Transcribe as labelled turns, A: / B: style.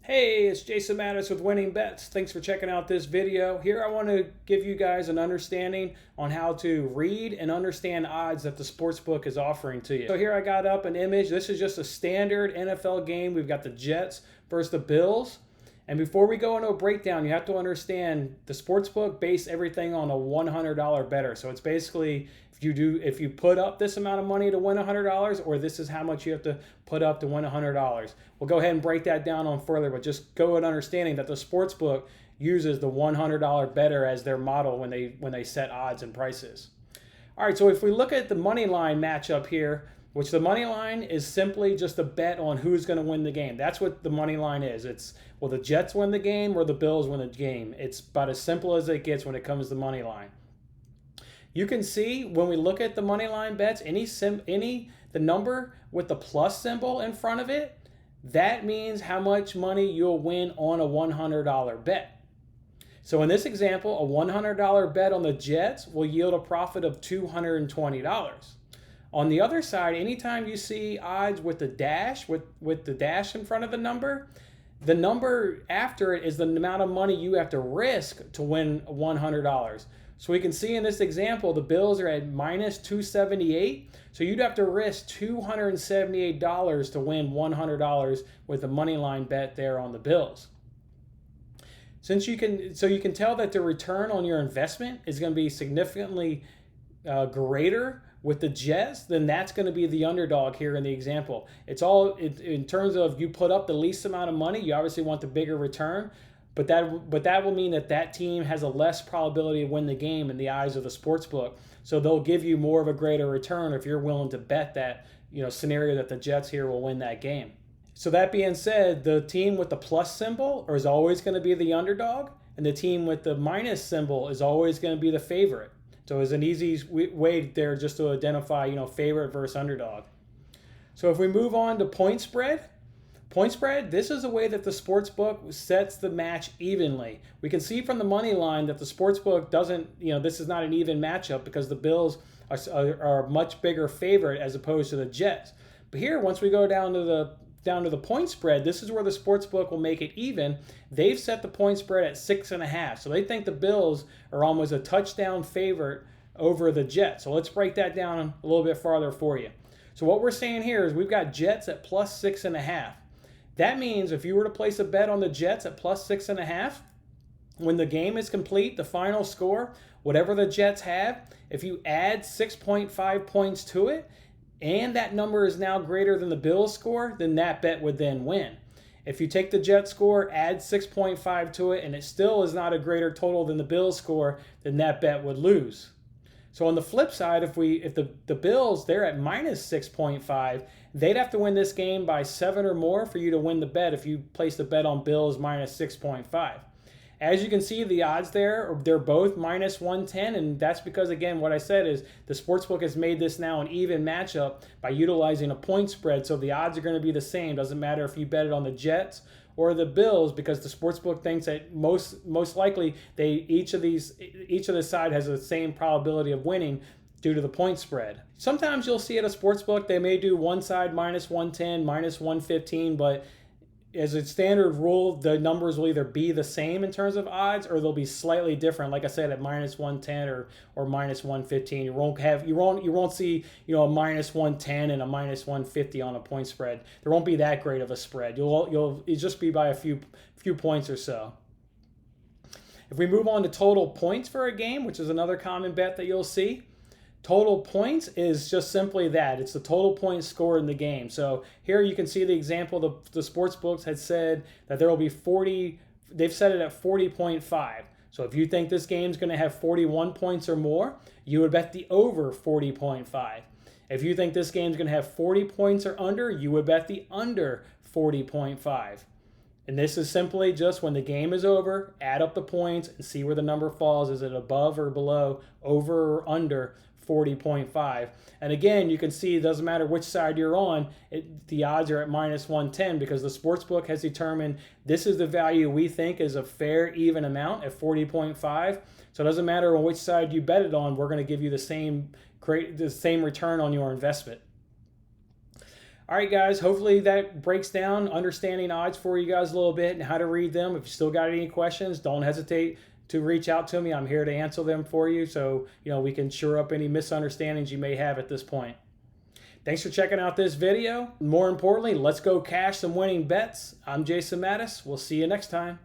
A: Hey, it's Jason Mattis with Winning Bets. Thanks for checking out this video. Here I want to give you guys an understanding on how to read and understand odds that the sportsbook is offering to you. So here I got up an image. This is just a standard NFL game. We've got the Jets versus the Bills. And before we go into a breakdown, you have to understand the sportsbook base everything on a $100 better. So it's basically if you put up this amount of money to win $100, or this is how much you have to put up to win $100. We'll go ahead and break that down on further, but just go with understanding that the sportsbook uses the $100 better as their model when they set odds and prices. All right, so if we look at the money line matchup here, which the money line is simply just a bet on who's going to win the game. That's what the money line is. It's will the Jets win the game or the Bills win the game. It's about as simple as it gets when it comes to money line. You can see when we look at the money line bets, the number with the plus symbol in front of it, that means how much money you'll win on a $100 bet. So in this example, a $100 bet on the Jets will yield a profit of $220. On the other side, anytime you see odds with the dash, with the dash in front of the number after it is the amount of money you have to risk to win $100. So we can see in this example, the Bills are at minus 278. So you'd have to risk $278 to win $100 with a money line bet there on the Bills. So you can tell that the return on your investment is going to be significantly greater with the Jets, then that's going to be the underdog here in the example. It's all in terms of you put up the least amount of money, you obviously want the bigger return, but that will mean that team has a less probability to win the game in the eyes of the sportsbook. So they'll give you more of a greater return if you're willing to bet that scenario that the Jets here will win that game. So that being said, the team with the plus symbol is always going to be the underdog, and the team with the minus symbol is always going to be the favorite. So it's an easy way there just to identify, favorite versus underdog. So if we move on to point spread, this is the way that the sportsbook sets the match evenly. We can see from the money line that the sportsbook doesn't, this is not an even matchup because the Bills are a much bigger favorite as opposed to the Jets. But here, once we go down to the point spread, this is where the sportsbook will make it even. They've set the point spread at 6.5. So they think the Bills are almost a touchdown favorite over the Jets. So let's break that down a little bit farther for you. So what we're saying here is we've got Jets at plus 6.5. That means if you were to place a bet on the Jets at plus 6.5, when the game is complete, the final score, whatever the Jets have, if you add 6.5 points to it, and that number is now greater than the Bills score, then that bet would then win. If you take the Jets score, add 6.5 to it, and it still is not a greater total than the Bills score, then that bet would lose. So on the flip side, if the Bills, they're at minus 6.5, they'd have to win this game by 7 or more for you to win the bet if you place the bet on Bills minus 6.5. As you can see, the odds there, they're both minus 110, and that's because, again, what I said is the sportsbook has made this now an even matchup by utilizing a point spread, so the odds are going to be the same. Doesn't matter if you bet it on the Jets or the Bills, because the sportsbook thinks that most likely each of the side has the same probability of winning due to the point spread. Sometimes you'll see at a sportsbook they may do one side minus 110, minus 115, but as a standard rule, the numbers will either be the same in terms of odds or they'll be slightly different. Like I said, at minus 110 or minus 115, you won't see a minus 110 and a minus 150 on a point spread. There won't be that great of a spread. You'll just be by a few points or so. If we move on to total points for a game, which is another common bet that you'll see, total points is just simply that. It's the total points scored in the game. So here you can see the example. The sports books had said that there will be 40. They've set it at 40.5. So if you think this game's going to have 41 points or more, you would bet the over 40.5. If you think this game's going to have 40 points or under, you would bet the under 40.5. And this is simply just when the game is over, add up the points and see where the number falls. Is it above or below, over or under 40.5? And again, you can see it doesn't matter which side you're on, the odds are at minus 110 because the sportsbook has determined this is the value we think is a fair, even amount at 40.5. So it doesn't matter on which side you bet it on, we're going to give you the same return on your investment. All right, guys, hopefully that breaks down understanding odds for you guys a little bit and how to read them. If you still got any questions, don't hesitate to reach out to me. I'm here to answer them for you, so we can shore up any misunderstandings you may have at this point. Thanks for checking out this video. More importantly, let's go cash some winning bets. I'm Jason Mattis. We'll see you next time.